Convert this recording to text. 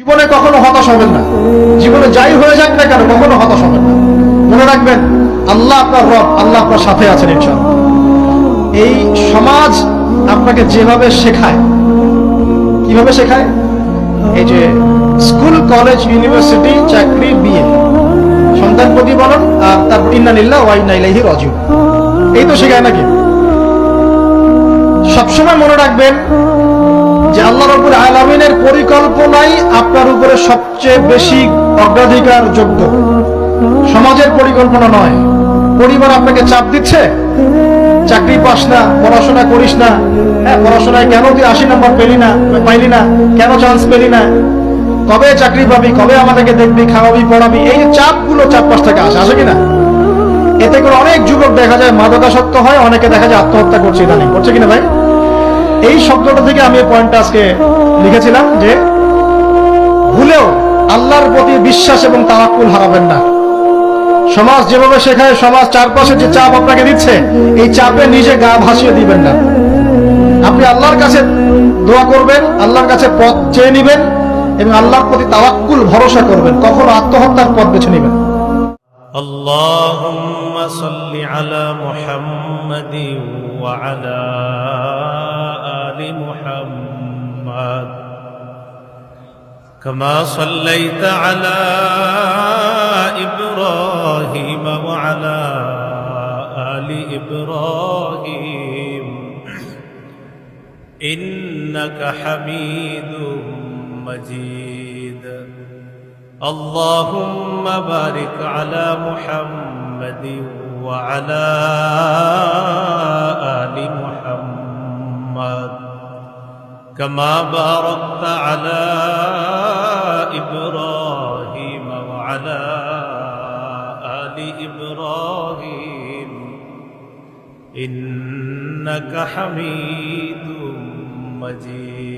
জীবনে কখনো হতাশ হবেন না। জীবনে যাই হয়ে যাক না কেন কখনো হতাশ হবেন না। মনে রাখবেন আল্লাহ আপনার রব, আল্লাহ আপনার সাথে আছেন ইনশাআল্লাহ। এই সমাজ আপনাকে যেভাবে শেখায়, কিভাবে শেখায়, এই যে স্কুল, কলেজ, ইউনিভার্সিটি, চাকরি, বিয়ে, সন্তান প্রতিপালন আর তার ইন্না লিল্লাহি ওয়া ইন্না ইলাইহি রাজিউন, এই তো শেখায় নাকি? সবসময় মনে রাখবেন যে আল্লাহ রাব্বুল আলামিনের পরিকল্পনাই আপনার উপরে সবচেয়ে বেশি অগ্রাধিকার যোগ্য, সমাজের পরিকল্পনা নয়। পরিবার আপনাকে চাপ দিচ্ছে, চাকরি পাস না, পড়াশোনা করিস না, হ্যাঁ পড়াশোনায় কেন তুই 80 নম্বর পাইলি না, কেন চান্স পেলি না, কবে চাকরি পাবি, কবে আমাদেরকে দেখবি, খাওয়াবি, পড়াবি, এই চাপগুলো চারপাশ থেকে আসে কিনা? এতে করে অনেক যুবক দেখা যায় মাদকাসক্ত হয়, অনেকে দেখা যায় আত্মহত্যা করছে, ইদানিং করছে কিনা ভাই? এই শব্দটা থেকে আমি এই পয়েন্টটা আজকে লিখেছিলাম যে ভুলেও আল্লাহর প্রতি বিশ্বাস এবং তাওয়াক্কুল হারাবেন না। সমাজ যেভাবে শেখায়, সমাজ চারপাশে যে চাপ আপনাকে দিচ্ছে, এই চাপে নিজে গা ভাসিয়ে দিবেন না। আপনি আল্লাহর কাছে দোয়া করবেন, আল্লাহর কাছে পথ চেয়ে নিবেন এবং আল্লাহর প্রতি তাওয়াক্কুল ভরসা করবেন, কখনো আত্মহত্যার পথ বেছে নিবেন। আল্লাহুম্মা সাল্লি আলা মুহাম্মাদিন ওয়া আলা আলি মুহাম্মাদ কামা সাল্লাইতা আলা ইব্রাহিম ওয়া আলা আলি ইব্রাহিম ইন্নাকা হামিদুম মাজিদ। اللهم بارك على محمد وعلى آل محمد كما باركت على إبراهيم وعلى آل إبراهيم إنك حميد مجيد.